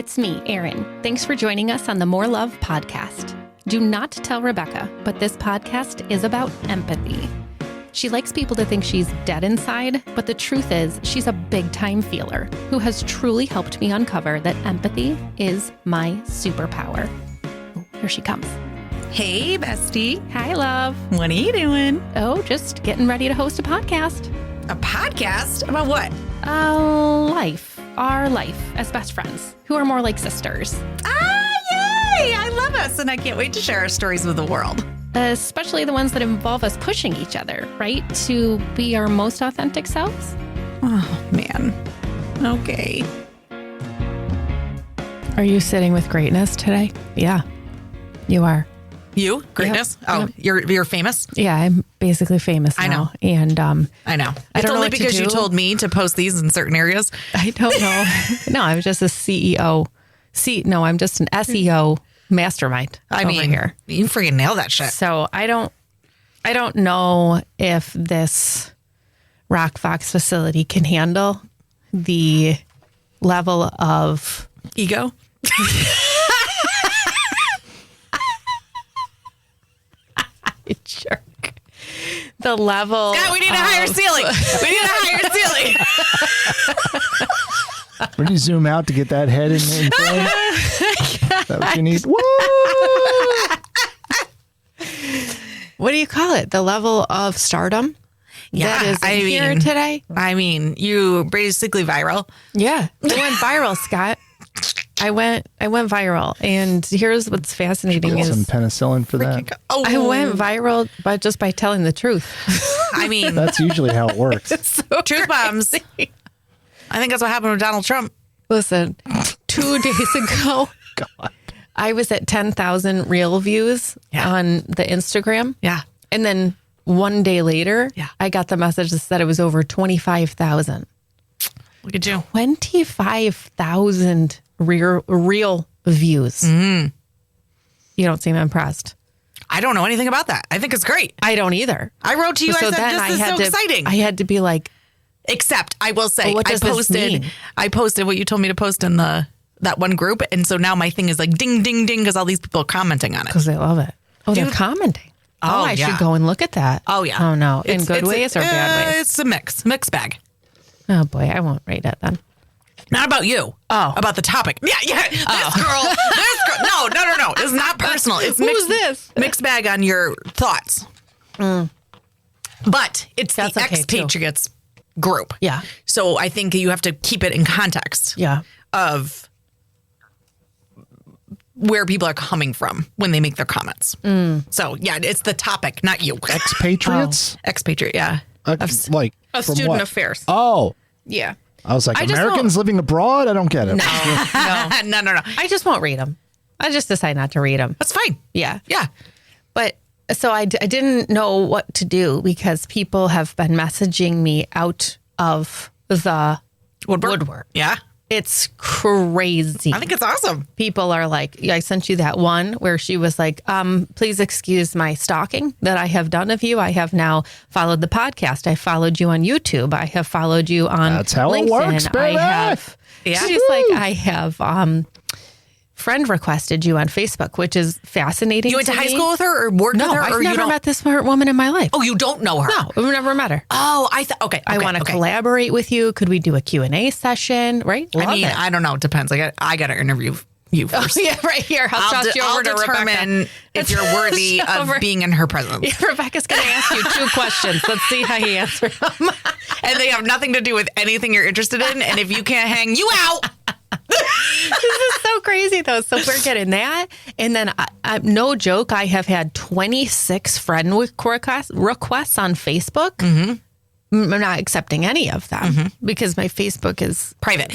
it's me, Erin. Thanks for joining us on the More Love podcast. Do not tell Rebecca, but this podcast is about empathy. She likes people to think she's dead inside, but the truth is she's a big-time feeler who has truly helped me uncover that empathy is my superpower. Oh, here she comes. Hey, bestie. Hi, love. What are you doing? Oh, just getting ready to host a podcast. A podcast? About what? Life. Our life as best friends, who are more like sisters. Ah, yay! I love us, and I can't wait to share our stories with the world. Especially the ones that involve us pushing each other, right? To be our most authentic selves. Oh, man. Okay. Are you sitting with greatness today? Yeah, you are. You? Greatness? Yep. Oh, Yep. You're famous? Yeah, I'm basically famous now. I know. And I know. I It's don't know only what to because you do. told me to post these in certain areas. I don't know. No, I'm just a CEO. No, I'm just an SEO mastermind over here. You freaking nail that shit. So I don't know if this Rock Fox facility can handle the level of Ego? jerk. The level. God, we need a higher ceiling. We need a higher ceiling. When you zoom out to get that head in frame, is that what you need? Woo! What do you call it? The level of stardom that is here today? I mean, you basically viral. Yeah. I went viral, Scott. I went viral. And here's what's fascinating Some is penicillin for that. I went viral by telling the truth. I mean, That's usually how it works. So truth bombs. I think that's what happened with Donald Trump. Listen, 2 days ago, God. I was at 10,000 real views on the Instagram. Yeah. And then 1 day later, Yeah. I got the message that said it was over 25,000. Look at you. 25,000 real views. You don't seem impressed. I don't know anything about that. I think it's great. I don't either. I wrote to you. So I said, then this is so exciting. I had to be like, Except I will say, Well, what does this mean? I posted what you told me to post in that one group. And so now my thing is like ding, ding, ding, because all these people are commenting on it. because they love it. Oh, they're Dude. commenting. Oh, I yeah. should go and look at that. Oh, yeah. Oh, no. In It's- good it's- ways or bad ways? It's a mixed bag. Oh, boy. I won't rate it then. Not about you. Oh. About the topic. Yeah. This girl. No. It's not personal. It's Who's this? mixed bag on your thoughts. But it's That's the okay, too. expatriates group. Yeah. So I think you have to keep it in context Yeah. of where people are coming from when they make their comments. So yeah, it's the topic, not you. Expatriates? Expatriate, yeah. Like Of from student what? affairs. Oh, Yeah. I was like, I just Americans living abroad? I don't get it. No. No. I just won't read them. I just decide not to read them. That's fine. Yeah. Yeah. But so I didn't know what to do because people have been messaging me out of the woodwork. Yeah. It's crazy. I think it's awesome. People are like, I sent you that one where she was like, please excuse my stalking that I have done of you. I have now followed the podcast. I followed you on YouTube. I have followed you on That's how LinkedIn. it works, baby. Yeah. She's like, I have friend requested you on Facebook, which is fascinating. You went to high me. school with her or worked No, with her? I've or you never don't? met this woman in my life. Oh, you don't know her? No, I've never met her. Oh, okay. I want to collaborate with you. Could we do a Q&A session? Right? I mean, I don't know. It depends. I got to interview you first. yeah, right here. I'll toss you over to determine Rebecca. if you're worthy of being in her presence. Yeah, Rebecca's going to ask you 2 questions. Let's see how you answer them. And they have nothing to do with anything you're interested in. And if you can't hang, you out. This is so crazy, though. So we're getting that. And then, no joke, I have had 26 friend requests on Facebook. Mm-hmm. I'm not accepting any of them because my Facebook is Private.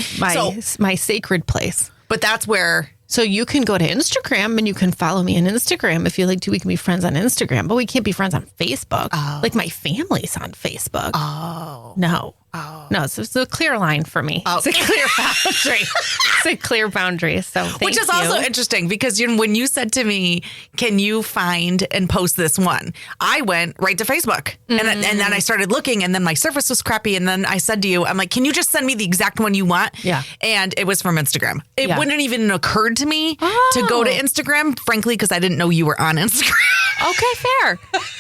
my sacred place. But that's where... So you can go to Instagram and you can follow me on Instagram if you like to. We can be friends on Instagram, but we can't be friends on Facebook. Like my family's on Facebook. Oh. No. Oh. No, it's a clear line for me. Oh. It's a clear boundary. It's a clear boundary. So Which is also interesting because when you said to me, can you find and post this one? I went right to Facebook and then I started looking and then my service was crappy. And then I said to you, I'm like, can you just send me the exact one you want? Yeah. And it was from Instagram. It wouldn't even occurred to me to go to Instagram, frankly, because I didn't know you were on Instagram. Okay, fair.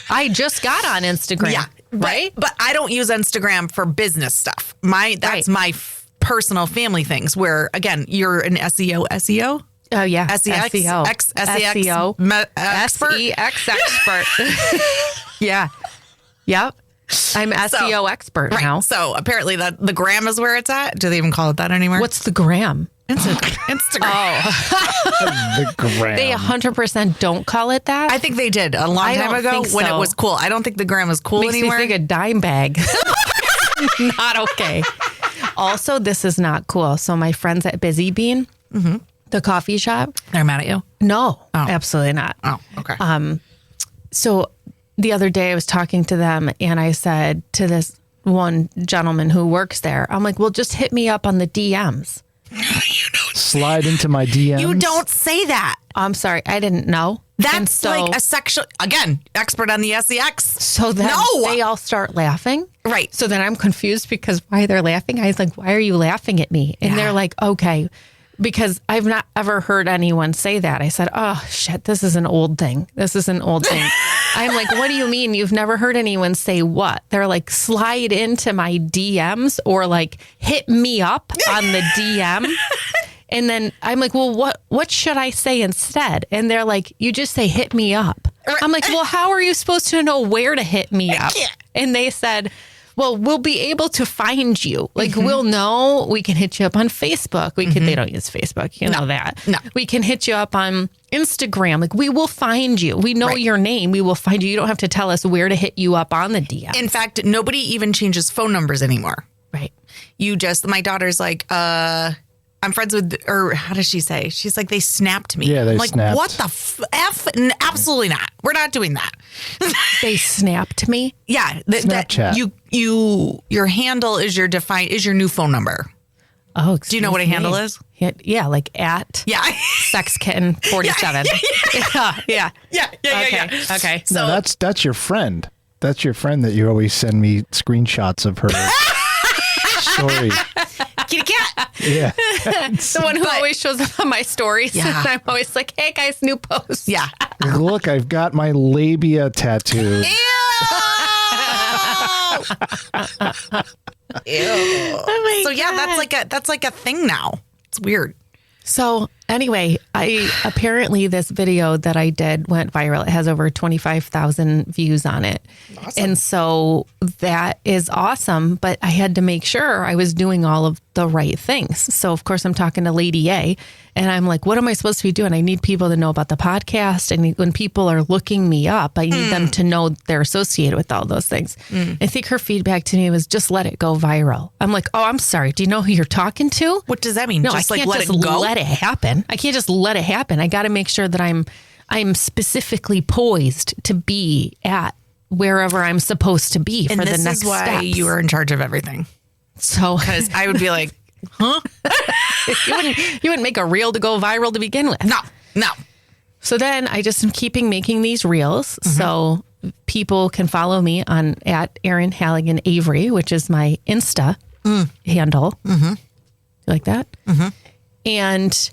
I just got on Instagram. Yeah. Right? But I don't use Instagram for business stuff. That's my personal family things where, again, you're an SEO? Oh, yeah. SEX? SEO. SEX expert? SEX expert. Yeah. Yep. I'm SEO expert now. So apparently the gram is where it's at. Do they even call it that anymore? What's the gram? Instagram. Oh. The gram. They 100% don't call it that? I think they did a long time ago when it was cool. I don't think the gram is cool anymore. Makes me think a dime bag. Not okay. Also, this is not cool. So my friends at Busy Bean, the coffee shop. They're mad at you? No, absolutely not. Oh, okay. So the other day I was talking to them and I said to this one gentleman who works there, I'm like, well, just hit me up on the DMs. Slide into my DMs. You don't say that. I'm sorry. I didn't know. That's like a sexual, again, expert on the SEX. So then they all start laughing. Right. So then I'm confused because why they're laughing. I was like, why are you laughing at me? And they're like, okay, because I've not ever heard anyone say that. I said, oh, shit, this is an old thing. I'm like, what do you mean? You've never heard anyone say what? They're like, slide into my DMs or like hit me up on the DM. And then I'm like, well, what should I say instead? And they're like, you just say hit me up. I'm like, well, how are you supposed to know where to hit me up? And they said, well, we'll be able to find you. Like, we'll know. We can hit you up on Facebook. They don't use Facebook. You know that. No. We can hit you up on Instagram. Like, we will find you. We know your name. We will find you. You don't have to tell us where to hit you up on the DM. In fact, nobody even changes phone numbers anymore. Right. My daughter's like, I'm friends with, or how does she say? She's like, they snapped me. Yeah, they snapped. snapped. What the F? Absolutely not. We're not doing that. They snapped me? Yeah. Snapchat. Your handle is your new phone number. Oh, do you know what a handle is? Yeah, like at Sex Kitten 47. Yeah. Okay. So no, that's your friend. That's your friend that you always send me screenshots of her story. Kitty cat. Yeah. The one who always shows up on my stories. Yeah. And I'm always like, hey guys, new post. Yeah. Look, I've got my labia tattooed. Ew. Ew. Oh so yeah, that's like a thing now. It's weird. So anyway, apparently this video that I did went viral. It has over 25,000 views on it. Awesome. And so that is awesome, but I had to make sure I was doing all of the right things. So of course I'm talking to Lady A and I'm like, what am I supposed to be doing? I need people to know about the podcast. And when people are looking me up, I need them to know they're associated with all those things. I think her feedback to me was just let it go viral. I'm like, oh, I'm sorry. Do you know who you're talking to? What does that mean? No, just I can't let just it go? let it happen. I can't just let it happen. I got to make sure that I'm specifically poised to be at wherever I'm supposed to be for the next this is why steps. you are in charge of everything. So, because I would be like, huh? you wouldn't make a reel to go viral to begin with. No. So then I just am keeping making these reels. So people can follow me on at Erin Halligan Avery, which is my Insta handle. You like that? And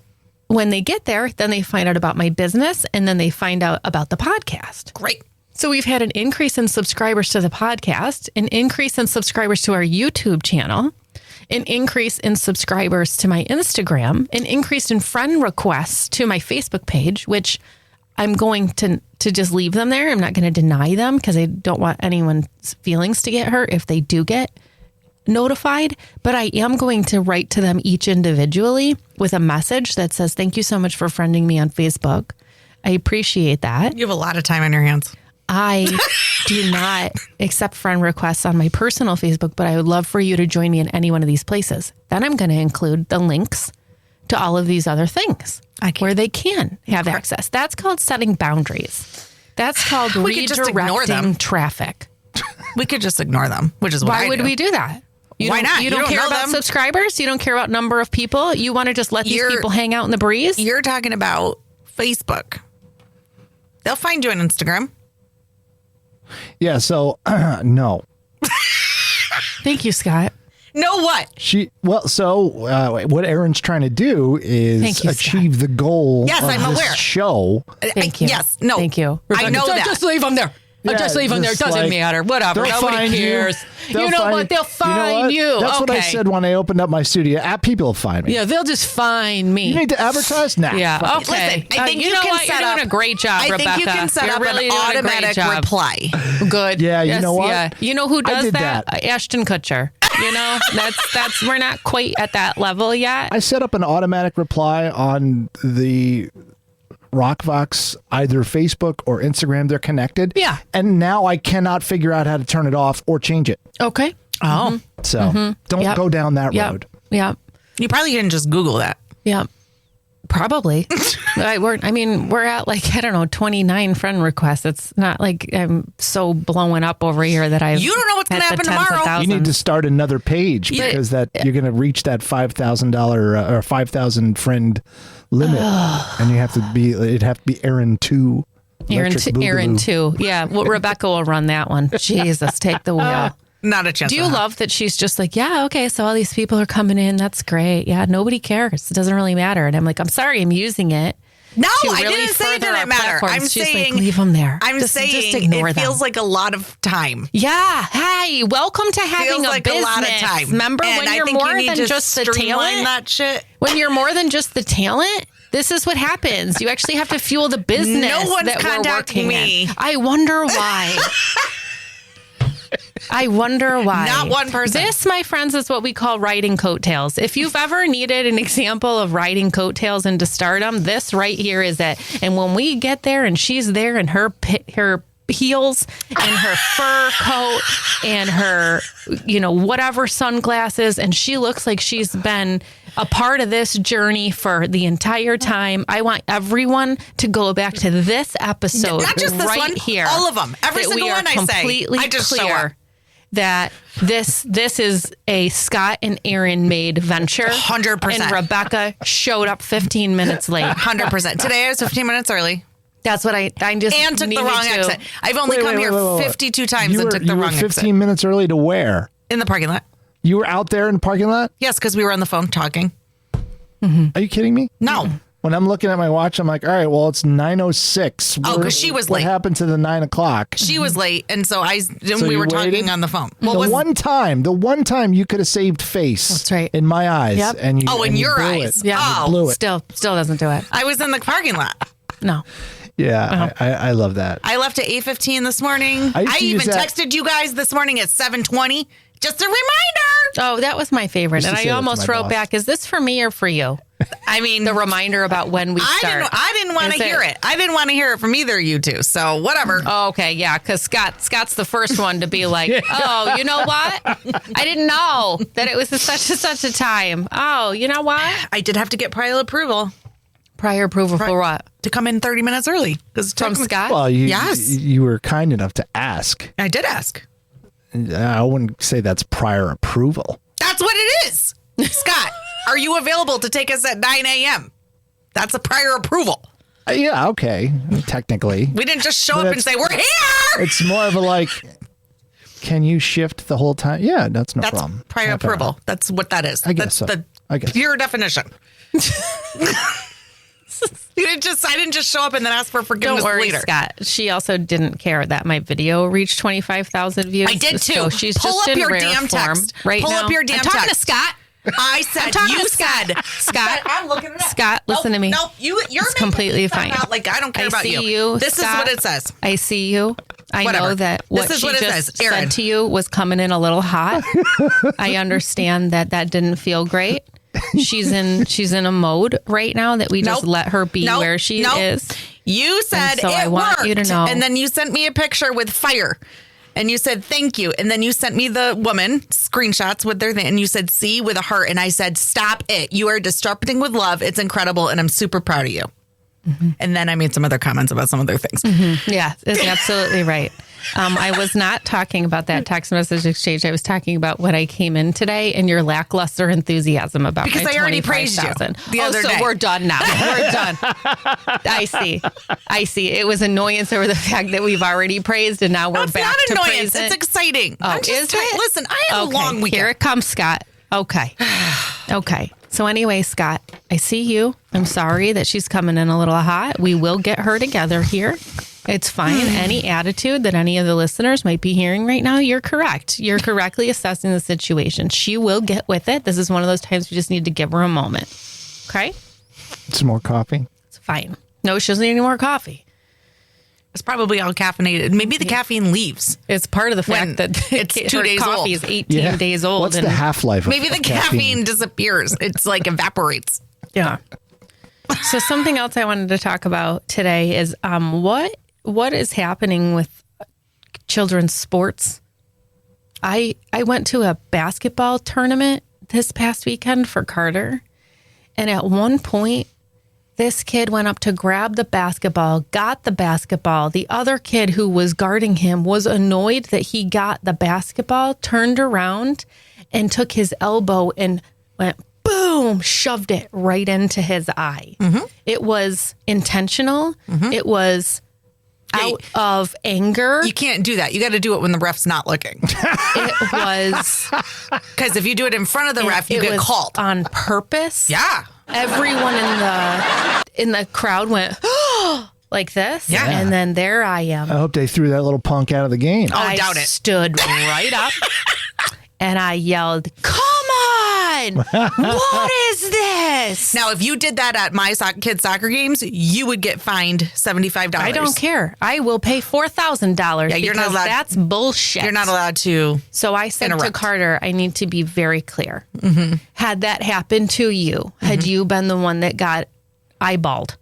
when they get there, then they find out about my business and then they find out about the podcast. Great. So we've had an increase in subscribers to the podcast, an increase in subscribers to our YouTube channel, an increase in subscribers to my Instagram, an increase in friend requests to my Facebook page, which I'm going to just leave them there. I'm not going to deny them because I don't want anyone's feelings to get hurt if they do get notified, but I am going to write to them each individually with a message that says, thank you so much for friending me on Facebook. I appreciate that. You have a lot of time on your hands. I do not accept friend requests on my personal Facebook, but I would love for you to join me in any one of these places. Then I'm going to include the links to all of these other things where they can have access. That's called setting boundaries. That's called redirecting traffic. We could just ignore them, which is why would we do that? Why not? You don't care know about them. subscribers? You don't care about number of people? You want to just let these people hang out in the breeze? You're talking about Facebook. They'll find you on Instagram. Yeah, so no. Thank you, Scott. No what? What Erin's trying to do is achieve the goal Yes, of I'm this aware. show. Thank you. Yes, no. Thank you. I know that. Just leave them there. Just leave them there. It doesn't matter. Whatever. Nobody cares. You know what? They'll find you. That's what I said when I opened up my studio. People will find me. Yeah, they'll just find me. You need to advertise? Nah. Yeah. Fuck it. Okay. Listen, I think you know can what? set You're up. doing a great job, I Rebecca. think you can set You're up really an doing a great automatic job. reply. Good. Yeah, you know what? Yeah. You know who I does did that? Ashton Kutcher. You know, that's we're not quite at that level yet. I set up an automatic reply on the Rockvox, either Facebook or Instagram. They're connected. Yeah. And now I cannot figure out how to turn it off or change it. Okay. Oh. So don't go down that road. Yep. You probably can just Google that. Yep. Probably. We're at like, I don't know, 29 friend requests. It's not like I'm so blowing up over here that I've. You don't know what's going to happen tomorrow. You need to start another page because you're going to reach that $5,000 or 5,000 friend limit, and it'd have to be Aaron 2. Aaron 2. Yeah. Well, Rebecca will run that one. Jesus, take the wheel. Not a chance. Do you love that she's just like, yeah, okay, so all these people are coming in. That's great. Yeah, nobody cares. It doesn't really matter. And I'm like, I'm sorry, I'm using it. No, to I really didn't say it further our didn't matter. platforms. I'm She's saying like, leave them there. I'm just saying ignore it them. feels like a lot of time. Yeah. Hey, welcome to having Feels a like business. a lot of time. Remember And when I you're think more you need than to just the streamline talent? that shit. When you're more than just the talent, this is what happens. You actually have to fuel the business No one's that we're contacting working me. in. I wonder why. I wonder why. Not one person. This, my friends, is what we call riding coattails. If you've ever needed an example of riding coattails into stardom, this right here is it. And when we get there and she's there in her heels and her fur coat and her, whatever sunglasses, and she looks like she's been a part of this journey for the entire time. I want everyone to go back to this episode, not just this right one, here, all of them, every that single we are one. I say, completely I just show up. clear that this is a Scott and Aaron made venture. 100%. And Rebecca showed up 15 minutes late. 100%. Today I was 15 minutes early. That's what I just And took the needed wrong to. exit. I've only come here 52 times and took the wrong 15 exit. minutes early to where? In the parking lot. You were out there in the parking lot? Yes, because we were on the phone talking. Are you kidding me? No. When I'm looking at my watch, I'm like, all right, well, it's 9:06. Oh, 'cause she was What late. happened to the 9 o'clock? She was late, and so we you were talking waited? on the phone. The one time you could have saved face. That's right. In my eyes. Yep. And you, Oh, in and you your blew eyes. It. Yeah, Oh. You blew it. still doesn't do it. I was in the parking lot. No. Yeah, I love that. I left at 8:15 this morning. I used I to use even that- texted you guys this morning at 7:20. Just a reminder. Oh, that was my favorite. Used to And say I that to almost my wrote boss. back, is this for me or for you? I mean, The reminder about when we start. I didn't want to hear it. I didn't want to hear it from either of you two. So whatever. Oh, okay, yeah, because Scott's the first one to be like, oh, you know what? I didn't know that it was such a time. Oh, you know what? I did have to get prior approval Prior approval for what? to come in 30 minutes early. From Scott? Well, Yes. you were kind enough to ask. I did ask. I wouldn't say that's prior approval. That's what it is. Scott, are you available to take us at 9 a.m.? That's a prior approval. Yeah, okay, technically. We didn't just show But up and say, we're here. It's more of a like, can you shift the whole time? Yeah, that's no That's problem. prior Half hour. approval. That's what that is. I guess That's so. the I guess. pure definition. I didn't just show up and then ask for forgiveness Don't worry, later. Scott. She also didn't care that my video reached 25,000 views. I did too. So she's Pull just up in your rare damn form text. right Pull now. up your damn I'm talking text. to Scott. I said, I'm talking you to Scott. said. Scott, I'm looking at it. Scott, listen to me. Nope, you're It's making completely me sound fine. out like I don't care I about see you. you. This Scott. is what it says. I see you. I Whatever. know that what This is she what it just says. Aaron. said to you was coming in a little hot. I understand that didn't feel great. She's in a mode right now that we just Nope. let her be Nope. where she Nope. is. You said And so it I want worked. you to know. And then you sent me a picture with fire. And you said, thank you. And then you sent me the woman screenshots with their thing. And you said, see, with a heart. And I said, stop it. You are disrupting with love. It's incredible. And I'm super proud of you. Mm-hmm. And then I made some other comments about some other things. Yeah, it's absolutely right. I was not talking about that text message exchange. I was talking about when I came in today and your lackluster enthusiasm about because my I already praised you the other day. So we're done now. We're done. I see. It was annoyance over the fact that we've already praised and now we're back to annoyance. praising. It's exciting. Oh, is it? Listen, I had a long weekend. Here it comes, Scott. Okay. So anyway, Scott, I see you. I'm sorry that she's coming in a little hot. We will get her together here. It's fine. Any attitude that any of the listeners might be hearing right now, you're correct. You're correctly assessing the situation. She will get with it. This is one of those times we just need to give her a moment. Okay? Some more coffee? It's fine. No, she doesn't need any more coffee. It's probably all caffeinated. Maybe the caffeine leaves. It's part of the fact that it's 2 days coffee old. is 18 days old. What's the half-life of Maybe the caffeine disappears. It's like evaporates. Yeah. So something else I wanted to talk about today is what is happening with children's sports. I went to a basketball tournament this past weekend for Carter, and at one point, this kid went up to grab the basketball, got the basketball. The other kid who was guarding him was annoyed that he got the basketball, turned around and took his elbow and went boom, shoved it right into his eye. Mm-hmm. It was intentional. Mm-hmm. It was out of anger. You can't do that. You got to do it when the ref's not looking. It was... Because if you do it in front of the ref, you get called. On purpose. Yeah. Everyone in the crowd went like this. Yeah. And then there I am. I hope they threw that little punk out of the game. Oh, I doubt it. Stood right up and I yelled, "Come on! What is this?" Now, if you did that at my kids' soccer games, you would get fined $75. I don't care. I will pay $4,000. Yeah, you're not allowed. That's bullshit. You're not allowed to. So I said to interrupt. Carter, I need to be very clear. Mm-hmm. Had that happened to you, had you been the one that got eyeballed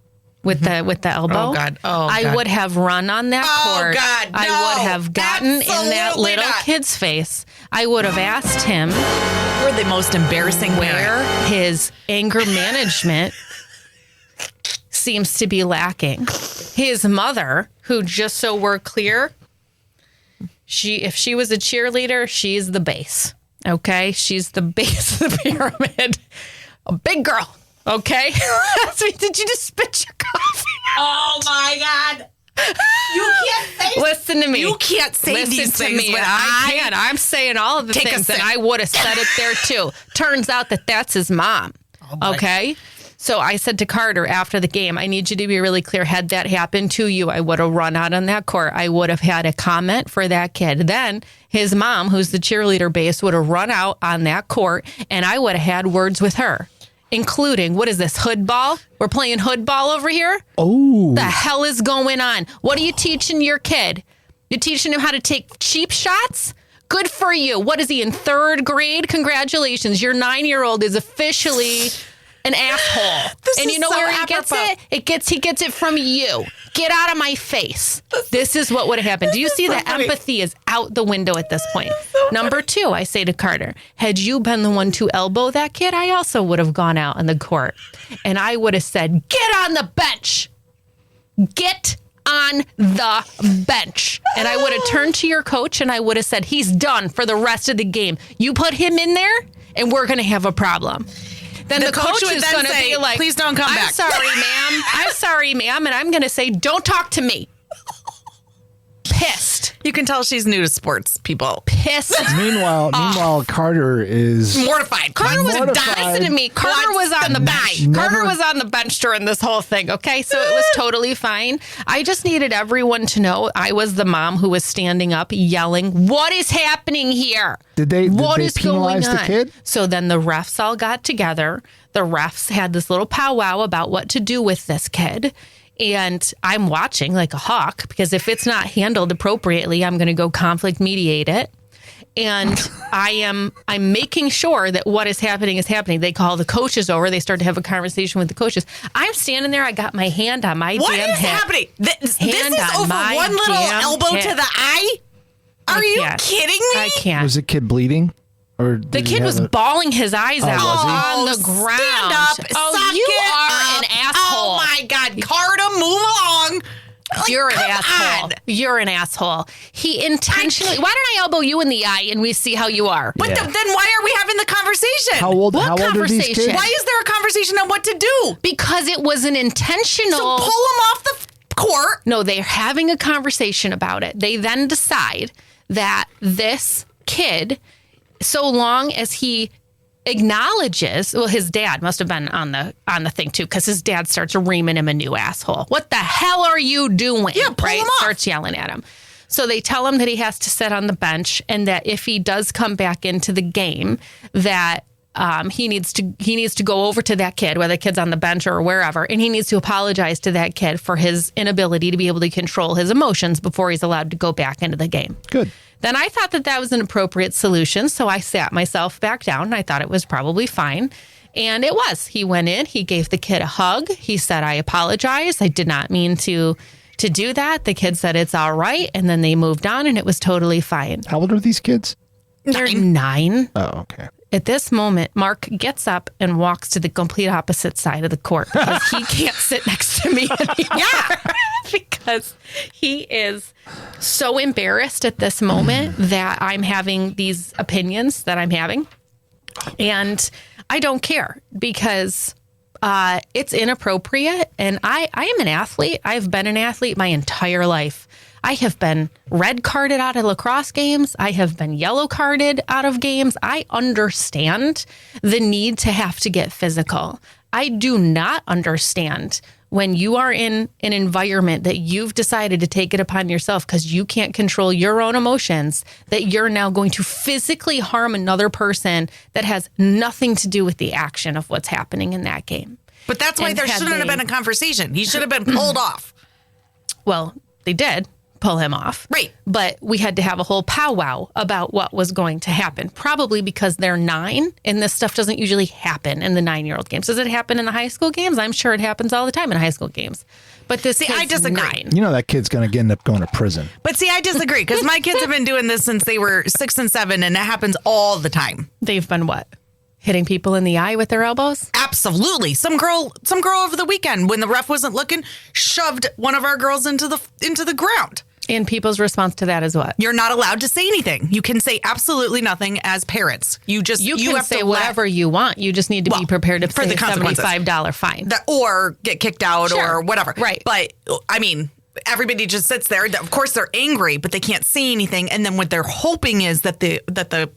with the elbow, Oh, God. I would have run on that court. God, no. I would have gotten in that Absolutely little not. kid's face. I would have asked him We're the most embarrassing where his anger management seems to be lacking. His mother, who, just so we're clear, if she was a cheerleader, she's the base. Okay? She's the base of the pyramid. A big girl. Okay? Did you just spit your coffee? Oh, my God. You can't say Listen to me. You can't say Listen these to things. me. When I can. I'm saying all of the Take a things, sip. and I would have said it there too. Turns out that's his mom. Okay? So I said to Carter after the game, I need you to be really clear. Had that happened to you, I would have run out on that court. I would have had a comment for that kid. Then his mom, who's the cheerleader base, would have run out on that court, and I would have had words with her, including, what is this, hood ball? We're playing hood ball over here? Oh. The hell is going on? What are you teaching your kid? You're teaching him how to take cheap shots? Good for you. What is he, in 3rd grade? Congratulations. Your 9-year-old is officially an asshole. And you know where he gets it? He gets it from you. Get out of my face. This is what would have happened. Do you see that empathy is out the window at this point? Number 2, I say to Carter, had you been the one to elbow that kid, I also would have gone out on the court. And I would have said, get on the bench. Get on the bench. And I would have turned to your coach and I would have said, he's done for the rest of the game. You put him in there and we're going to have a problem. Then the coach would is then going to say, be like, please don't come back. I'm sorry, ma'am. And I'm going to say, don't talk to me. Pissed. You can tell she's new to sports, people. Pissed. Meanwhile, Carter is Mortified. Carter was Mortified. Listen to me. Carter was on the bench. Carter was on the bench during this whole thing. Okay, so it was totally fine. I just needed everyone to know I was the mom who was standing up, yelling, "What is happening here? Did they What is penalize going the on?" kid? So then the refs all got together. The refs had this little powwow about what to do with this kid. And I'm watching like a hawk, because if it's not handled appropriately, I'm going to go conflict mediate it. And I'm making sure that what is happening is happening. They call the coaches over. They start to have a conversation with the coaches. I'm standing there. I got my hand on my What damn is hip. happening? This Hand is on over my one little damn elbow hip. to the eye? Are you can't. kidding me? I can't. Was the kid bleeding? Or The kid was bawling his eyes out on the ground. Stand up. Oh, suck you it are up. an asshole. Oh, my God. Carter, move along. You're an come asshole. on. You're an asshole. He intentionally. Why don't I elbow you in the eye and we see how you are? But then why are we having the conversation? How old are these conversation? kids? Why is there a conversation on what to do? Because it was an intentional. So pull them off the court. No, they're having a conversation about it. They then decide that this kid, so long as he acknowledges, well, his dad must have been on the thing too, because his dad starts reaming him a new asshole. What the hell are you doing? Yeah, pull him off. Starts yelling at him. So they tell him that he has to sit on the bench, and that if he does come back into the game, that he needs to go over to that kid, whether the kid's on the bench or wherever, and he needs to apologize to that kid for his inability to be able to control his emotions before he's allowed to go back into the game. Good. Then I thought that was an appropriate solution, so I sat myself back down, and I thought it was probably fine. And it was. He went in, he gave the kid a hug. He said, I apologize. I did not mean to do that. The kid said it's all right, and then they moved on, and it was totally fine. How old are these kids? They're 9. Oh, okay. At this moment, Mark gets up and walks to the complete opposite side of the court because he can't sit next to me anymore. Yeah. Because he is so embarrassed at this moment that I'm having these opinions that I'm having. And I don't care because it's inappropriate. And I am an athlete. I've been an athlete my entire life. I have been red carded out of lacrosse games. I have been yellow carded out of games. I understand the need to have to get physical. I do not understand when you are in an environment that you've decided to take it upon yourself because you can't control your own emotions, that you're now going to physically harm another person that has nothing to do with the action of what's happening in that game. But that's why And there had shouldn't have they- been a conversation. He should have been pulled off. Well, they did pull him off. Right. But we had to have a whole powwow about what was going to happen, probably because they're 9 and this stuff doesn't usually happen in the 9-year-old games. Does it happen in the high school games? I'm sure it happens all the time in high school games. But this kid's I disagree. 9. You know that kid's going to end up going to prison. But see, I disagree because my kids have been doing this since they were 6 and 7, and it happens all the time. They've been what? Hitting people in the eye with their elbows? Absolutely. Some girl over the weekend when the ref wasn't looking, shoved one of our girls into the ground. And people's response to that is what? You're not allowed to say anything. You can say absolutely nothing as parents. You can have say whatever you want. You just need to be prepared to pay a $75 fine. Or get kicked out or whatever. Right. But I mean, everybody just sits there. Of course, they're angry, but they can't say anything. And then what they're hoping is that the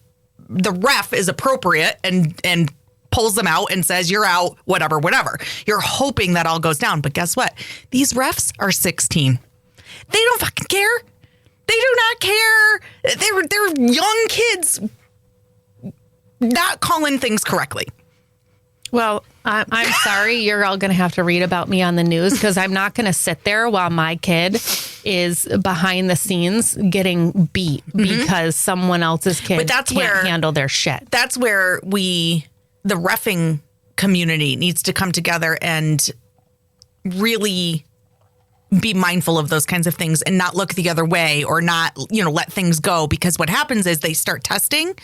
ref is appropriate and pulls them out and says, you're out, whatever. You're hoping that all goes down. But guess what? These refs are 16. They don't fucking care. They do not care. They're young kids not calling things correctly. Well, I'm sorry. You're all going to have to read about me on the news because I'm not going to sit there while my kid is behind the scenes getting beat because someone else's kid can't handle their shit. That's where the reffing community needs to come together and really be mindful of those kinds of things and not look the other way or not, let things go. Because what happens is they start testing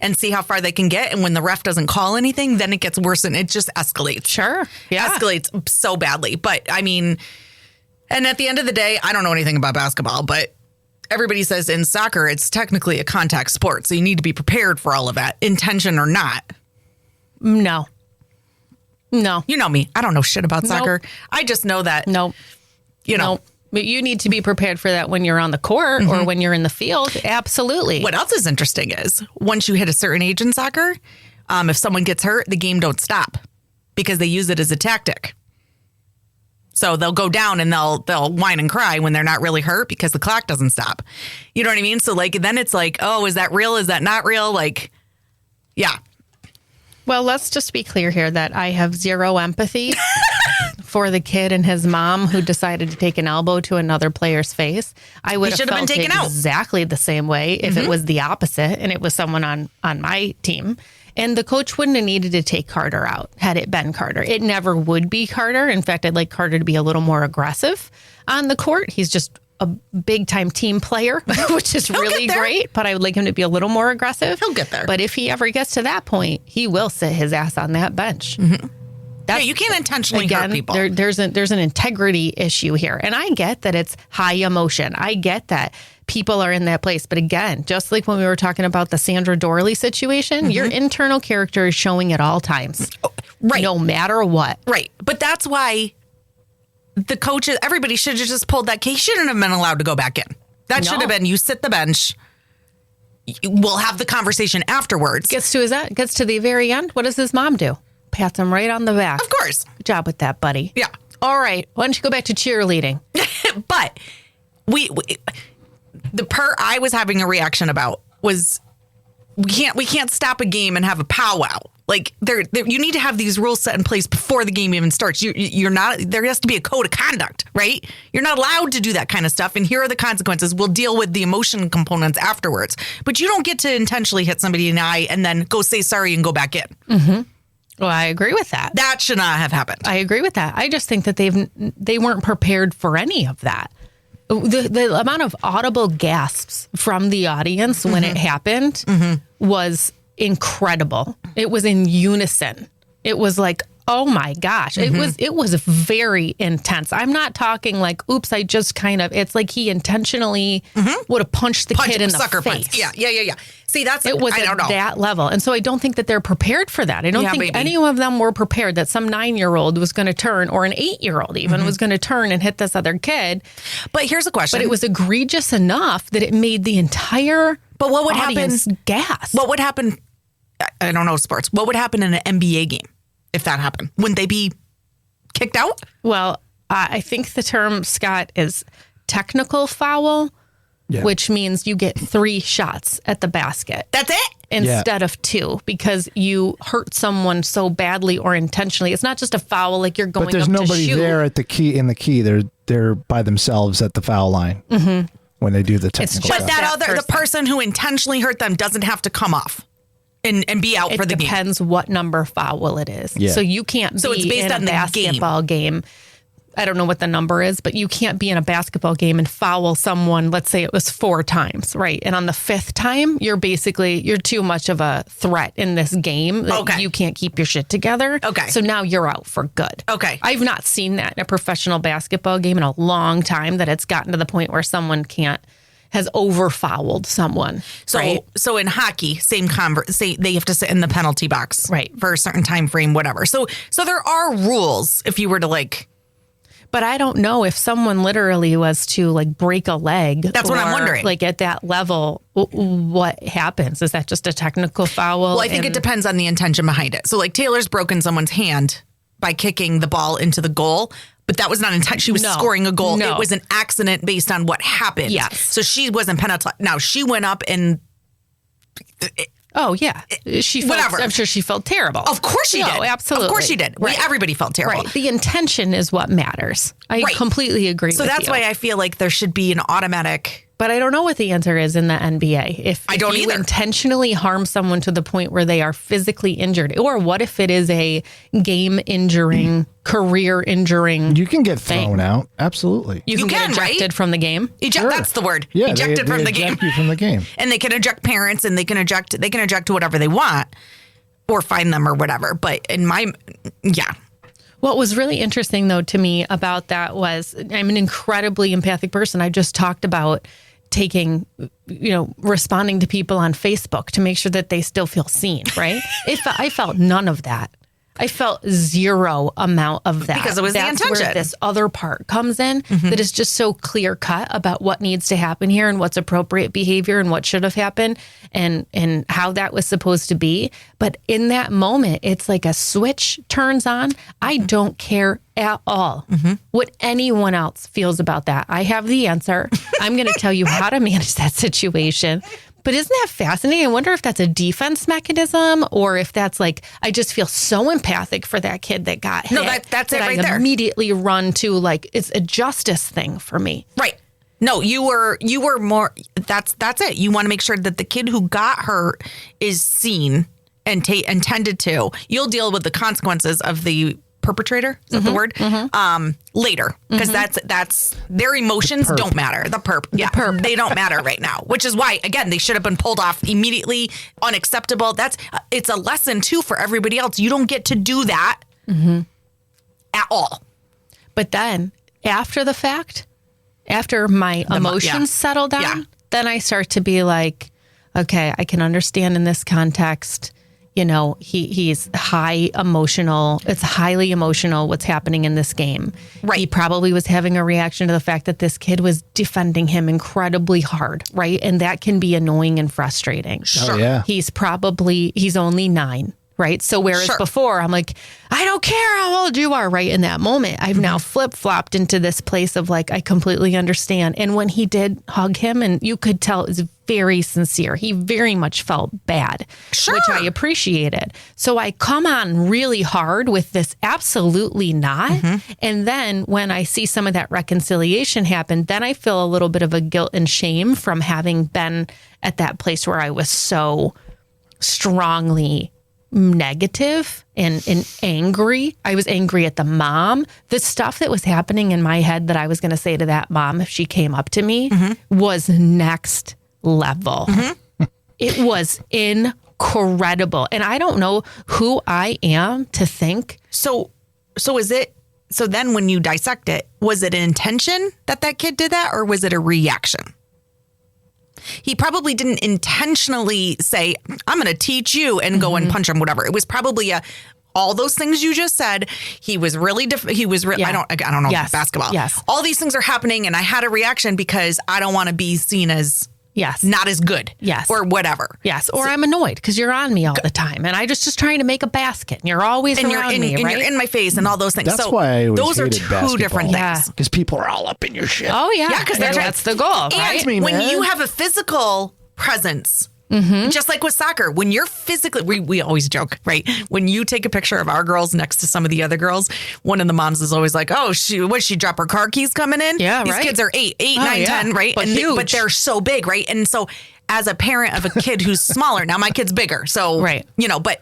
and see how far they can get. And when the ref doesn't call anything, then it gets worse and it just escalates. Sure. Yeah. Escalates so badly. But I mean, and at the end of the day, I don't know anything about basketball, but everybody says in soccer, it's technically a contact sport. So you need to be prepared for all of that, intention or not. No. You know me. I don't know shit about soccer. I just know that. No. But you need to be prepared for that when you're on the court or when you're in the field. Absolutely. What else is interesting is once you hit a certain age in soccer, if someone gets hurt, the game don't stop because they use it as a tactic. So they'll go down and they'll whine and cry when they're not really hurt because the clock doesn't stop. You know what I mean? So then it's like, oh, is that real? Is that not real? Yeah. Well, let's just be clear here that I have zero empathy for the kid and his mom who decided to take an elbow to another player's face. I would have felt been taken out exactly the same way if it was the opposite and it was someone on my team. And the coach wouldn't have needed to take Carter out had it been Carter. It never would be Carter. In fact, I'd like Carter to be a little more aggressive on the court. He's just a big time team player, which is really great, but I would like him to be a little more aggressive. He'll get there. But if he ever gets to that point, he will sit his ass on that bench. You can't intentionally hurt people. There's an integrity issue here. And I get that it's high emotion. I get that people are in that place. But again, just like when we were talking about the Sandra Dorley situation, your internal character is showing at all times. Right. No matter what. Right. But that's why the coaches, everybody should have just pulled that case. Shouldn't have been allowed to go back in. That should have been, you sit the bench. We'll have the conversation afterwards. Gets to the very end. What does his mom do? Pats him right on the back. Of course. Good job with that, buddy. Yeah. All right. Why don't you go back to cheerleading? But the part I was having a reaction about was we can't stop a game and have a powwow. Like you need to have these rules set in place before the game even starts. You're not, there has to be a code of conduct, right? You're not allowed to do that kind of stuff. And here are the consequences. We'll deal with the emotion components afterwards. But you don't get to intentionally hit somebody in the eye and then go say sorry and go back in. Mm-hmm. Well, I agree with that. That should not have happened. I agree with that. I just think that they weren't prepared for any of that. The amount of audible gasps from the audience when it happened was incredible. It was in unison. It was like, oh my gosh. It was very intense. I'm not talking like, oops, I just kind of, it's like he intentionally would have punched the kid in the face. Punch. Yeah. See, it was at that level. And so I don't think that they're prepared for that. I don't think any of them were prepared that some 9-year-old was going to turn, or an 8-year-old even was going to turn and hit this other kid. But here's a question. But it was egregious enough that it made the entire audience gasp. What would happen? I don't know sports. What would happen in an NBA game if that happened? Wouldn't they be kicked out? Well, I think the term, Scott, is technical foul, which means you get 3 shots at the basket. That's it? Instead of 2, because you hurt someone so badly or intentionally. It's not just a foul like you're going up to shoot. But there's nobody there at the key. They're by themselves at the foul line when they do the technical foul. But the person who intentionally hurt them doesn't have to come off and be out for the game. It depends what number foul it is. Yeah. So you can't be it's based in on a the basketball game. I don't know what the number is, but you can't be in a basketball game and foul someone. Let's say it was 4 times, right? And on the 5th time, you're too much of a threat in this game that you can't keep your shit together. Okay. So now you're out for good. Okay. I've not seen that in a professional basketball game in a long time, that it's gotten to the point where someone has overfouled someone. So in hockey, same they have to sit in the penalty box, right, for a certain time frame, whatever. So there are rules if you were to But I don't know if someone literally was to break a leg. That's what I'm wondering. At that level, what happens? Is that just a technical foul? Well, I think it depends on the intention behind it. So Taylor's broken someone's hand by kicking the ball into the goal. But that was not intentional. She was scoring a goal. No. It was an accident based on what happened. Yes. So she wasn't penalized. Now, she went up and... Oh, yeah. I'm sure she felt terrible. Of course she did. Absolutely. Of course she did. Right. Everybody felt terrible. Right. The intention is what matters. I completely agree with you. So that's why I feel like there should be an automatic... But I don't know what the answer is in the NBA. If you intentionally harm someone to the point where they are physically injured, or what if it is a game injuring, career injuring? You can get thrown out. Absolutely. You can get ejected from the game. Sure. That's the word. Yeah, ejected from the game. You from the game. And they can eject parents, and they can eject to whatever they want, or fine them or whatever. But What was really interesting, though, to me about that was, I'm an incredibly empathic person. I just talked about responding to people on Facebook to make sure that they still feel seen, right? I felt none of that. I felt zero amount of that. Because it was the intention. Where this other part comes in that is just so clear cut about what needs to happen here and what's appropriate behavior and what should have happened and how that was supposed to be. But in that moment, it's like a switch turns on. I don't care at all what anyone else feels about that. I have the answer. I'm going to tell you how to manage that situation. But isn't that fascinating? I wonder if that's a defense mechanism, or if that's I just feel so empathic for that kid that got hit. No, that's it right there. I immediately run to it's a justice thing for me. Right. No, you were more. That's it. You want to make sure that the kid who got hurt is seen and tended to. You'll deal with the consequences of the perpetrator. Is that the word? Later, because that's their emotions don't matter. The perp, they don't matter right now. Which is why, again, they should have been pulled off immediately. Unacceptable. It's a lesson too for everybody else. You don't get to do that at all. But then after the fact, after my emotions settle down, then I start to be like, okay, I can understand in this context, you know, he's high emotional. It's highly emotional what's happening in this game. Right. He probably was having a reaction to the fact that this kid was defending him incredibly hard, right? And that can be annoying and frustrating. Sure. Oh, yeah. He's only 9. Right. So whereas before I'm like, I don't care how old you are. Right. In that moment, I've now flip-flopped into this place of like, I completely understand. And when he did hug him, and you could tell it was very sincere. He very much felt bad, which I appreciated. So I come on really hard with this absolutely not. And then when I see some of that reconciliation happen, then I feel a little bit of a guilt and shame from having been at that place where I was so strongly negative and angry. I was angry at the mom. The stuff that was happening in my head that I was going to say to that mom if she came up to me was next level. It was incredible. And I don't know who I am to think. So then when you dissect it, was it an intention that kid did that, or was it a reaction? He probably didn't intentionally say, I'm going to teach you and go and punch him, whatever. It was probably all those things you just said. He was really, I don't know basketball. Yes. All these things are happening. And I had a reaction because I don't want to be seen as not as good. Yes. Or whatever. Yes. Or I'm annoyed because you're on me all the time. And I just trying to make a basket. And you're always around me, right? And you're in my face and all those things. That's why I always those are hated two basketball. different things. Because people are all up in your shit. Oh, yeah. Yeah, because that's the goal, right? And when you have a physical presence, just like with soccer, when you're physically, we always joke, right? When you take a picture of our girls next to some of the other girls, one of the moms is always like, oh, she drop her car keys coming in? Yeah, These right. kids are 8, 9, 10, right? But but they're so big, right? And so as a parent of a kid who's smaller, now my kid's bigger. So, you know, but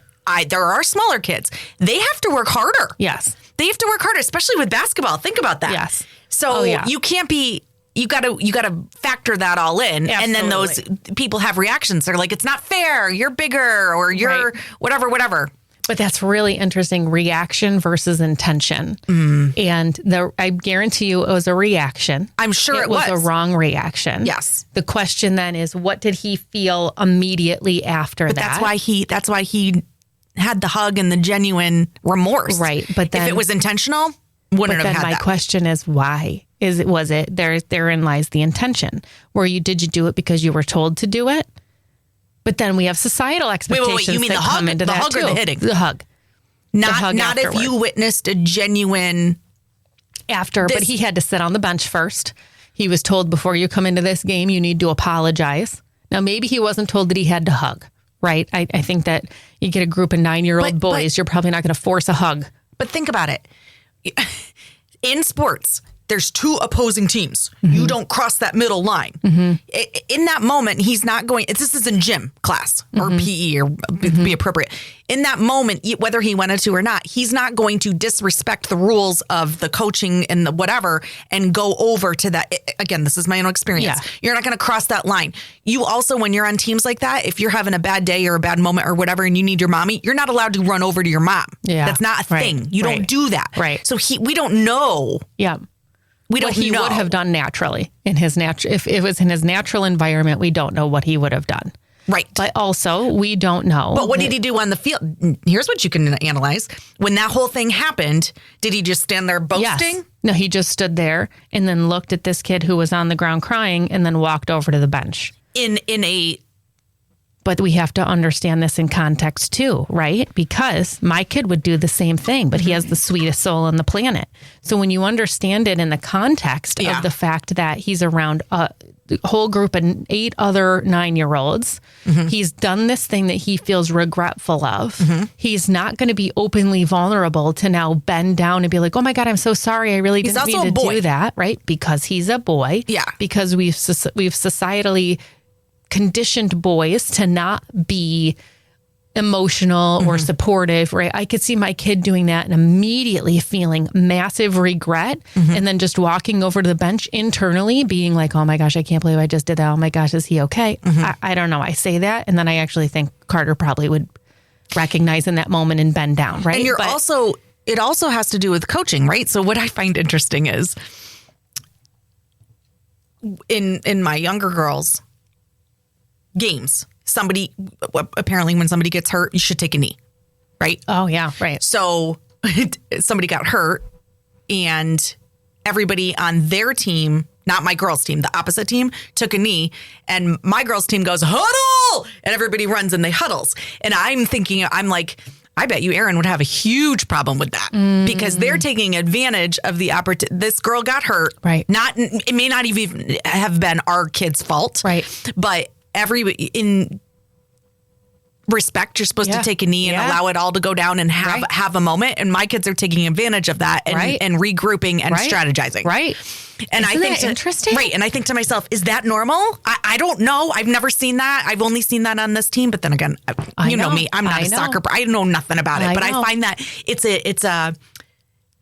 there are smaller kids. They have to work harder. Yes. They have to work harder, especially with basketball. Think about that. Yes. So you can't be... You gotta factor that all in. Absolutely. And then those people have reactions. They're like, it's not fair. You're bigger or you're whatever. But that's really interesting. Reaction versus intention. And I guarantee you it was a reaction. I'm sure it was a wrong reaction. Yes. The question then is, what did he feel immediately after that? That's why he had the hug and the genuine remorse. Right. But then if it was intentional, wouldn't have had my that. question is why? Therein lies the intention. Did you do it because you were told to do it? But then we have societal expectations. Wait. You mean that the hug, come into the that hug too. or the hitting? The hug. Not if you witnessed a genuine but he had to sit on the bench first. He was told before you come into this game, you need to apologize. Now, maybe he wasn't told that he had to hug, right? I think that you get a group of 9-year-old boys, you're probably not going to force a hug. But think about it. In sports, there's 2 opposing teams. You don't cross that middle line. In that moment, he's not going, this is in gym class or PE or be appropriate. In that moment, whether he wanted to or not, he's not going to disrespect the rules of the coaching and the whatever and go over to that. Again, this is my own experience. Yeah. You're not going to cross that line. You also, when you're on teams like that, if you're having a bad day or a bad moment or whatever and you need your mommy, you're not allowed to run over to your mom. Yeah. That's not a thing. You don't do that. Right. So we don't know. Yeah. What he would have done naturally in his if it was in his natural environment, we don't know what he would have done. Right. But also we don't know. But what did he do on the field? Here's what you can analyze. When that whole thing happened, did he just stand there boasting? Yes. No, he just stood there and then looked at this kid who was on the ground crying and then walked over to the bench. But we have to understand this in context too, right? Because my kid would do the same thing, but he has the sweetest soul on the planet. So when you understand it in the context of the fact that he's around a whole group of 8 other 9-year-olds, he's done this thing that he feels regretful of. He's not going to be openly vulnerable to now bend down and be like, oh my God, I'm so sorry. I really didn't mean to do that, right? Because he's a boy. Yeah. Because we've societally conditioned boys to not be emotional or supportive, right? I could see my kid doing that and immediately feeling massive regret and then just walking over to the bench internally being like, oh my gosh, I can't believe I just did that. Oh my gosh, is he okay? I don't know. I say that. And then I actually think Carter probably would recognize in that moment and bend down, right? And you're also it also has to do with coaching, right? So what I find interesting is in my younger girls' games, apparently when somebody gets hurt, you should take a knee, right? Oh, yeah, right. So somebody got hurt and everybody on their team, not my girls' team, the opposite team, took a knee, and my girls' team goes, huddle! And everybody runs and they huddles. And I'm thinking, I'm like, I bet you Erin would have a huge problem with that because they're taking advantage of the opportunity. This girl got hurt. Right. It may not even have been our kid's fault. Right. But in respect, you're supposed to take a knee and allow it all to go down and have a moment. And my kids are taking advantage of that and regrouping and strategizing. Right. And Isn't that interesting? Right. And I think to myself, is that normal? I don't know. I've never seen that. I've only seen that on this team. But then again, you know me. I'm not a soccer. I know nothing about it. But I find that it's a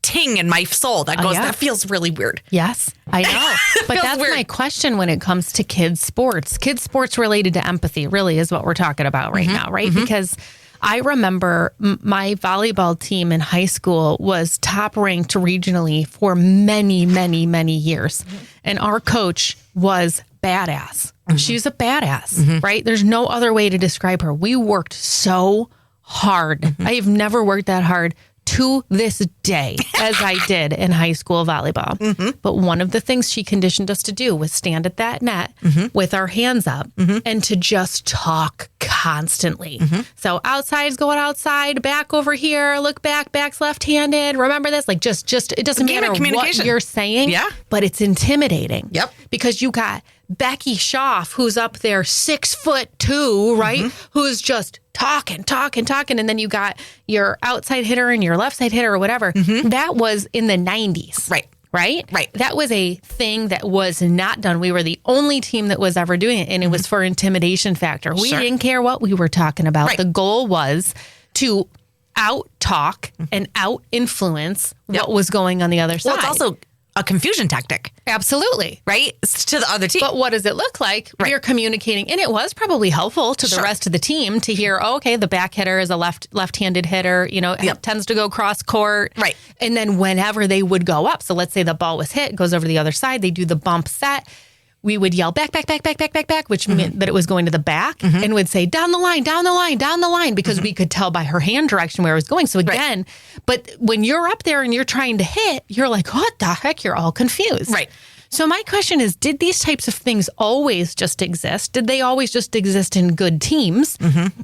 ting in my soul that goes, that feels really weird. Yes, I know. But that's weird. My question when it comes to kids' sports. Kids' sports related to empathy really is what we're talking about right now, right? Because I remember my volleyball team in high school was top ranked regionally for many, many, many years. And our coach was badass. She's a badass, right? There's no other way to describe her. We worked so hard. I have never worked that hard to this day as I did in high school volleyball. But one of the things she conditioned us to do was stand at that net with our hands up and to just talk constantly. So outside's going outside, back over here, look back, back's left-handed. Remember this? Like just it doesn't matter what you're saying, but it's intimidating. Yep. Because you got Becky Schaaf, who's up there 6'2", right? Who's just talking. And then you got your outside hitter and your left side hitter or whatever. That was in the 90s. Right. That was a thing that was not done. We were the only team that was ever doing it. And it was for intimidation factor. We didn't care what we were talking about. The goal was to out talk and out influence what was going on the other side. Well, it's also a confusion tactic. Absolutely. Right? It's to the other team. But what does it look like? You're communicating. And it was probably helpful to the rest of the team to hear, okay, the back hitter is a left-handed hitter, it tends to go cross court. Right. And then whenever they would go up, so let's say the ball was hit, goes over to the other side, they do the bump set. We would yell back, which meant that it was going to the back, and would say down the line, because we could tell by her hand direction where it was going. So again, but when you're up there and you're trying to hit, you're like, what the heck? You're all confused. Right. So my question is, did these types of things always just exist? Did they always just exist in good teams?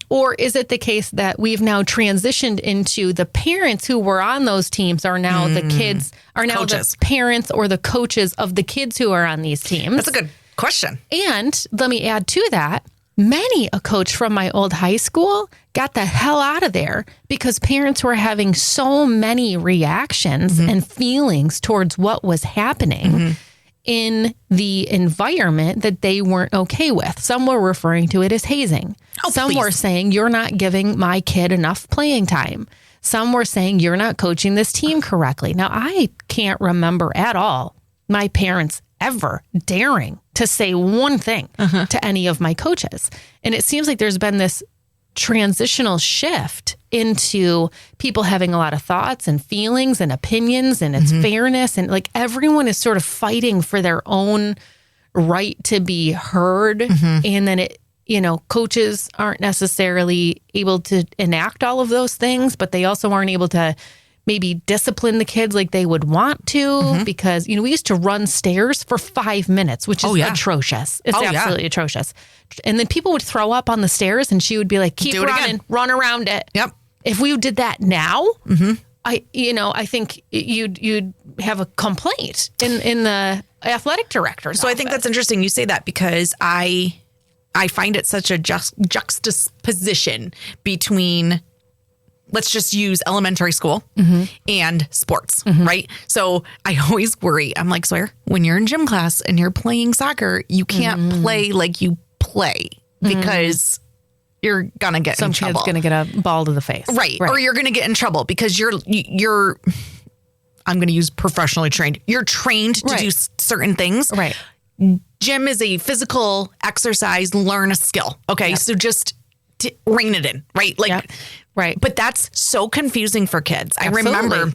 Or is it the case that we've now transitioned into the parents who were on those teams are now the kids, are now the parents or the coaches of the kids who are on these teams? That's a good question. And let me add to that, many a coach from my old high school got the hell out of there because parents were having so many reactions and feelings towards what was happening in the environment that they weren't okay with. Some were referring to it as hazing. Some were saying, you're not giving my kid enough playing time. Some were saying, you're not coaching this team correctly. Now, I can't remember at all my parents ever daring to say one thing to any of my coaches. And it seems like there's been this transitional shift into people having a lot of thoughts and feelings and opinions, and it's fairness, and like everyone is sort of fighting for their own right to be heard. And then coaches aren't necessarily able to enact all of those things, but they also aren't able to maybe discipline the kids like they would want to, because, we used to run stairs for 5 minutes, which is atrocious. It's absolutely atrocious. And then people would throw up on the stairs and she would be like, keep running, run around it. Yep. If we did that now, I think you'd have a complaint in the athletic director's So office. I think that's interesting you say that, because I find it such a juxtaposition between, let's just use elementary school and sports, right? So I always worry. I'm like, Sawyer, when you're in gym class and you're playing soccer, you can't play like you play because you're going to get in trouble. Some kid's going to get a ball to the face. Right. Or you're going to get in trouble because you're I'm going to use professionally trained. You're trained to do certain things. Right. Gym is a physical exercise, learn a skill. Okay. So just rein it in, right? Like Right. But that's so confusing for kids. Absolutely.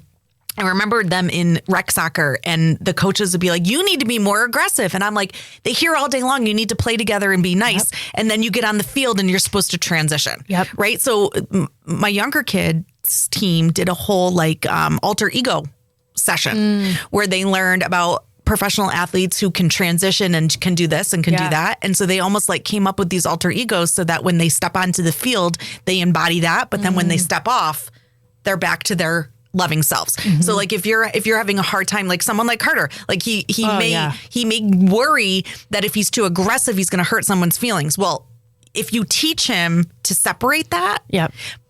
I remember them in rec soccer, and the coaches would be like, you need to be more aggressive. And I'm like, they hear all day long, you need to play together and be nice. Yep. And then you get on the field and you're supposed to transition. Yep. Right. So my younger kids team did a whole alter ego session where they learned about professional athletes who can transition and can do this and can do that. And so they almost came up with these alter egos so that when they step onto the field, they embody that. But then when they step off, they're back to their loving selves. So if you're having a hard time, like someone like Carter, he may worry that if he's too aggressive, he's going to hurt someone's feelings. Well, if you teach him to separate that,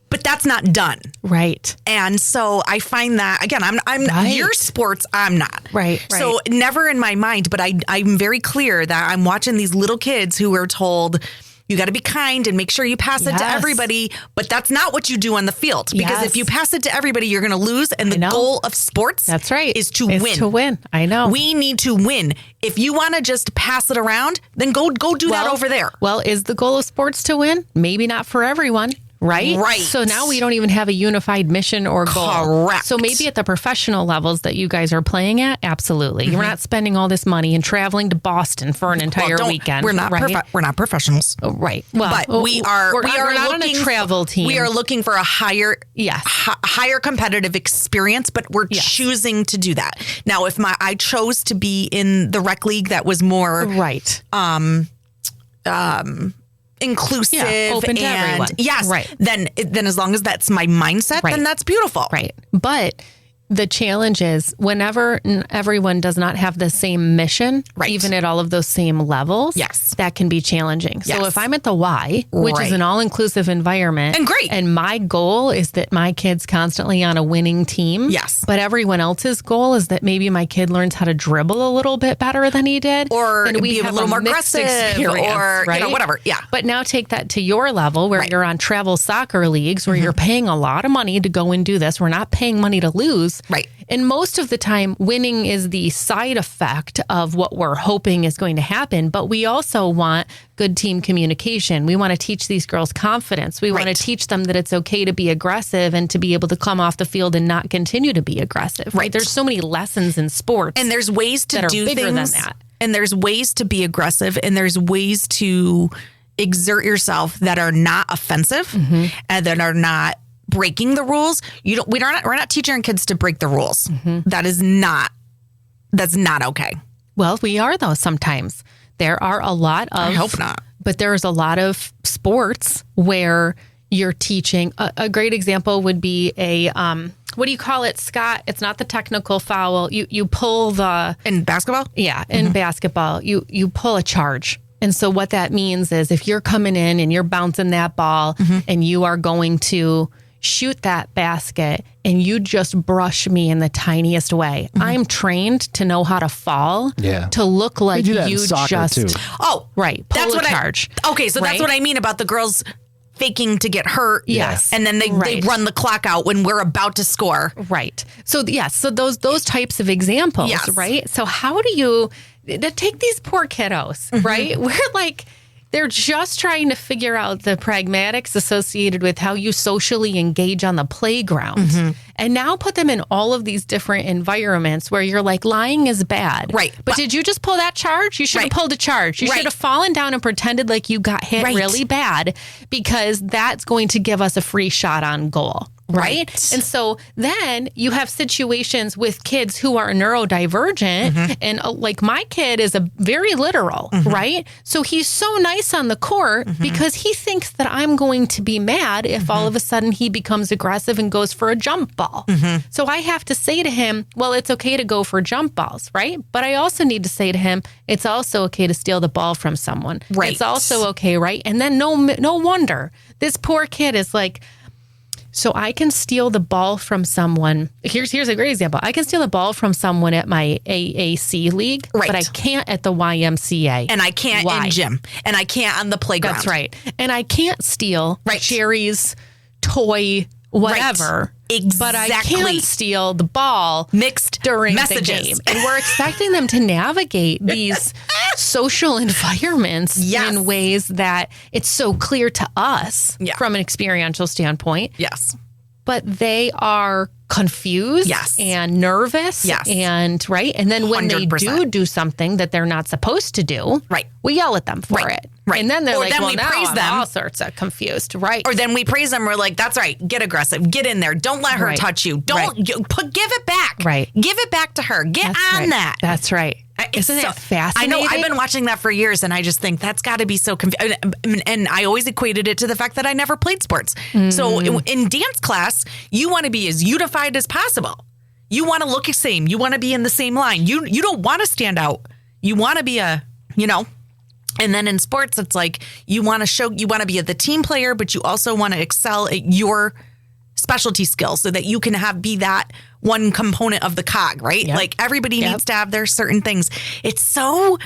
but that's not done. Right. And so I find that, again, I'm your sports, I'm not. Right. So never in my mind, but I'm very clear that I'm watching these little kids who are told, you got to be kind and make sure you pass it to everybody. But that's not what you do on the field. Because if you pass it to everybody, you're going to lose. And the goal of sports is to win. To win. I know. We need to win. If you want to just pass it around, then go do that over there. Well, is the goal of sports to win? Maybe not for everyone. Right? Right. So now we don't even have a unified mission or goal. Correct. So maybe at the professional levels that you guys are playing at, absolutely. You're not spending all this money and traveling to Boston for an entire weekend. We're not we're not professionals. Oh, right. Well, but we are not on a travel team. We are looking for a higher competitive experience, but we're choosing to do that. Now, if I chose to be in the rec league that was more inclusive, open to everyone. Then as long as that's my mindset, then that's beautiful. Right. But the challenge is whenever everyone does not have the same mission, even at all of those same levels, that can be challenging. So if I'm at the Y, which is an all-inclusive environment, and great, and my goal is that my kid's constantly on a winning team, but everyone else's goal is that maybe my kid learns how to dribble a little bit better than he did, or be a little more aggressive, or whatever. Yeah. But now take that to your level where you're on travel soccer leagues where you're paying a lot of money to go and do this. We're not paying money to lose. Right. And most of the time, winning is the side effect of what we're hoping is going to happen. But we also want good team communication. We want to teach these girls confidence. We want to teach them that it's okay to be aggressive and to be able to come off the field and not continue to be aggressive. Right. There's so many lessons in sports. And there's ways to do bigger things. Than that. And there's ways to be aggressive. And there's ways to exert yourself that are not offensive and that are not breaking the rules. We're not teaching our kids to break the rules. That's not okay. Well, we are though sometimes. There are a lot of, I hope not. But there's a lot of sports where you're teaching. A great example would be what do you call it, Scott? It's not the technical foul. You pull in basketball? Yeah, in basketball, you pull a charge. And so what that means is if you're coming in and you're bouncing that ball and you are going to shoot that basket and you just brush me in the tiniest way. I'm trained to know how to fall, to look like you just too. Pull that's a charge. So that's what I mean about the girls faking to get hurt. Yes. And then they run the clock out when we're about to score. Right. So so those types of examples, right? So how do you take these poor kiddos, right? We're they're just trying to figure out the pragmatics associated with how you socially engage on the playground. And now put them in all of these different environments where you're like, lying is bad. Right. But did you just pull that charge? You should have pulled a charge. You should have fallen down and pretended like you got hit really bad, because that's going to give us a free shot on goal. Right. And so then you have situations with kids who are neurodivergent. And like my kid is a very literal, right? So he's so nice on the court because he thinks that I'm going to be mad if all of a sudden he becomes aggressive and goes for a jump ball. So I have to say to him, well, it's okay to go for jump balls, right? But I also need to say to him, it's also okay to steal the ball from someone. Right. It's also okay, right? And then no wonder this poor kid is like, so I can steal the ball from someone. Here's a great example. I can steal the ball from someone at my AAC league, but I can't at the YMCA. And I can't in gym. And I can't on the playground. That's right. And I can't steal Jerry's toy whatever. Exactly. But I can't steal the ball mixed during messages. the game. And we're expecting them to navigate these social environments in ways that it's so clear to us from an experiential standpoint. Yes. But they are confused and nervous. And and then when 100%. They do something that they're not supposed to do, we yell at them for it. Right. And then they're like, then well, we now praise I'm them. all sorts of confused. Right. Or then we praise them. We're like, that's right. Get aggressive. Get in there. Don't let her touch you. Don't give it back. Right. Give it back to her. Get on that. That's right. Isn't it fascinating? I know. I've been watching that for years, and I just think that's got to be so confusing. And I always equated it to the fact that I never played sports. So in dance class, you want to be as unified as possible. You want to look the same. You want to be in the same line. You don't want to stand out. You want to be And then in sports, it's like you want to be the team player, but you also want to excel at your specialty skills so that you can be that one component of the cog, right? Yep. Like everybody needs to have their certain things. It's so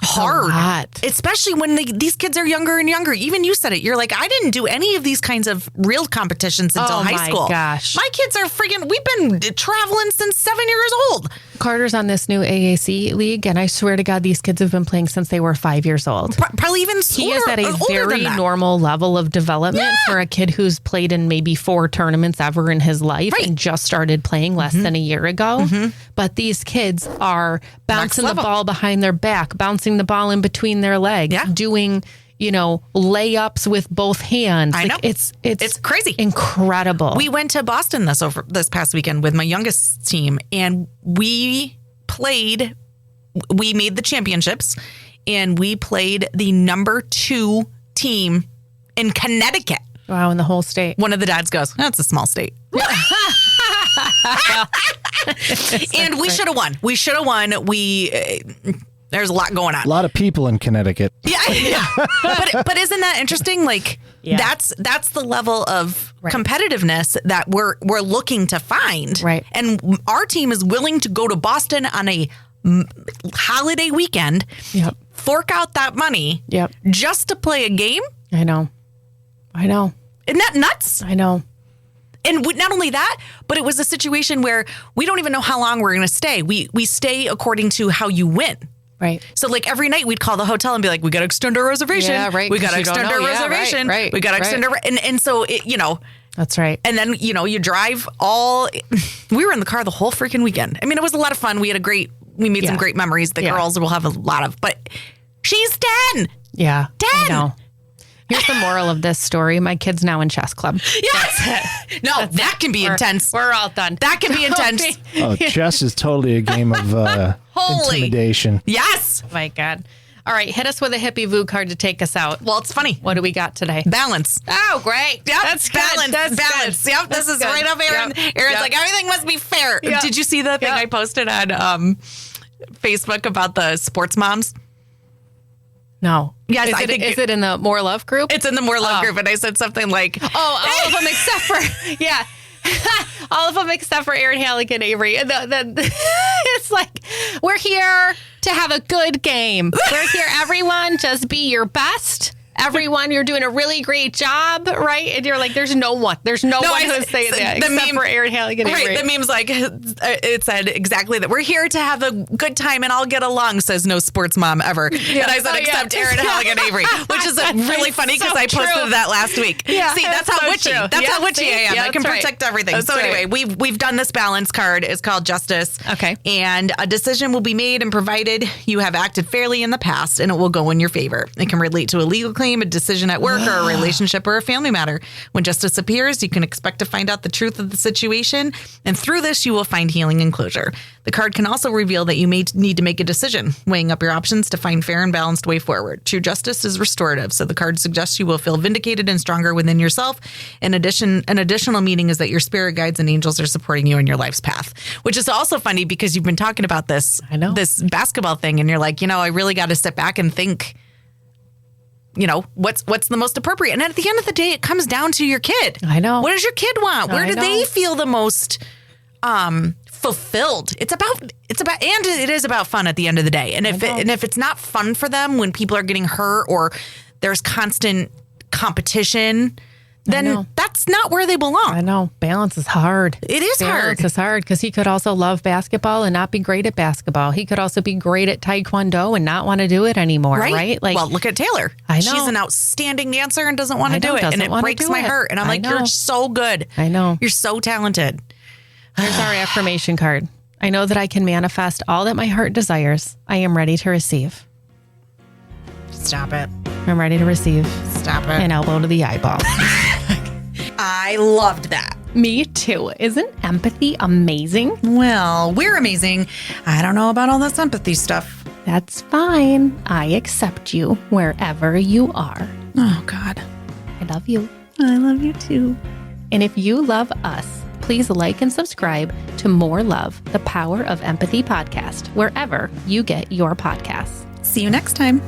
hard, especially when these kids are younger and younger. Even you said it. You're like, I didn't do any of these kinds of real competitions until high school. Oh my gosh. My kids are we've been traveling since 7 years old. Carter's on this new AAC league, and I swear to God, these kids have been playing since they were 5 years old. Probably even He is at a very normal level of development for a kid who's played in maybe 4 tournaments ever in his life and just started playing less than a year ago. But these kids are bouncing the ball behind their back, bouncing the ball in between their legs, doing layups with both hands. I know. It's crazy. Incredible. We went to Boston this past weekend with my youngest team, and we made the championships, and we played the number 2 team in Connecticut. Wow, in the whole state. One of the dads goes, that's a small state. And we should have won. There's a lot going on. A lot of people in Connecticut. Yeah. But isn't that interesting? Like that's the level of competitiveness that we're looking to find. Right. And our team is willing to go to Boston on a holiday weekend, fork out that money just to play a game. I know. Isn't that nuts? I know. And not only that, but it was a situation where we don't even know how long we're going to stay. We stay according to how you win. Right. So like every night we'd call the hotel and be like, we got to extend our reservation. Yeah, right. We got to extend our reservation. Right. We got to extend our, and so it, That's right. And then, you drive we were in the car the whole freaking weekend. I mean, it was a lot of fun. We made some great memories. The girls will have a lot of, but she's 10. Yeah. 10. I know. Here's the moral of this story. My kid's now in chess club. Yes. No, that can be intense. We're all done. That can be intense. Oh, chess is totally a game of intimidation. Yes. My God. All right. Hit us with a hippie Vu card to take us out. Well, it's funny. What do we got today? Balance. Oh, great. Yep. That's balance. good. That's balance. Good. Yep. This is good. right up Aaron. Yep. Aaron's like, everything must be fair. Yep. Did you see the thing I posted on Facebook about the sports moms? No. Yes, Is it in the More Love group? It's in the More Love group, and I said something like, all of them except for, all of them except for Aaron Halligan, Avery. And it's like, we're here to have a good game. We're here, everyone, just be your best. Everyone, you're doing a really great job, right? And you're like, there's no one who's saying that except for Aaron Halligan. Right, the meme's like, it said exactly that. We're here to have a good time and all get along, says no sports mom ever. Yeah. And I said, except Aaron Halligan Avery, which is really funny because I posted that last week. Yeah, see, that's how witchy. That's how witchy I am. I can protect everything. That's so anyway, we've done this balance card. It's called Justice. Okay. And a decision will be made and provided you have acted fairly in the past, and it will go in your favor. It can relate to a legal claim, a decision at work, or a relationship, or a family matter. When justice appears, you can expect to find out the truth of the situation, and through this, you will find healing and closure. The card can also reveal that you may need to make a decision, weighing up your options to find fair and balanced way forward. True justice is restorative, so the card suggests you will feel vindicated and stronger within yourself. In addition, an additional meaning is that your spirit guides and angels are supporting you in your life's path, which is also funny because you've been talking about this basketball thing, and you're like, I really got to step back and think, what's the most appropriate. And at the end of the day, it comes down to your kid. I know. What does your kid want? Where do they feel the most fulfilled? It's about, and it is about fun at the end of the day. And if it's not fun for them when people are getting hurt or there's constant competition, then that's not where they belong. I know. Balance is hard. It is hard. Balance is hard because he could also love basketball and not be great at basketball. He could also be great at Taekwondo and not want to do it anymore, right? Like, well, look at Taylor. I know. She's an outstanding dancer and doesn't want to do it. And it breaks my heart. And I'm like, you're so good. I know. You're so talented. Here's our affirmation card. I know that I can manifest all that my heart desires. I am ready to receive. Stop it. I'm ready to receive. Stop it. An elbow to the eyeball. I loved that. Me too. Isn't empathy amazing? Well, we're amazing. I don't know about all this empathy stuff. That's fine. I accept you wherever you are. Oh, God. I love you. I love you too. And if you love us, please like and subscribe to More Love, the Power of Empathy podcast, wherever you get your podcasts. See you next time.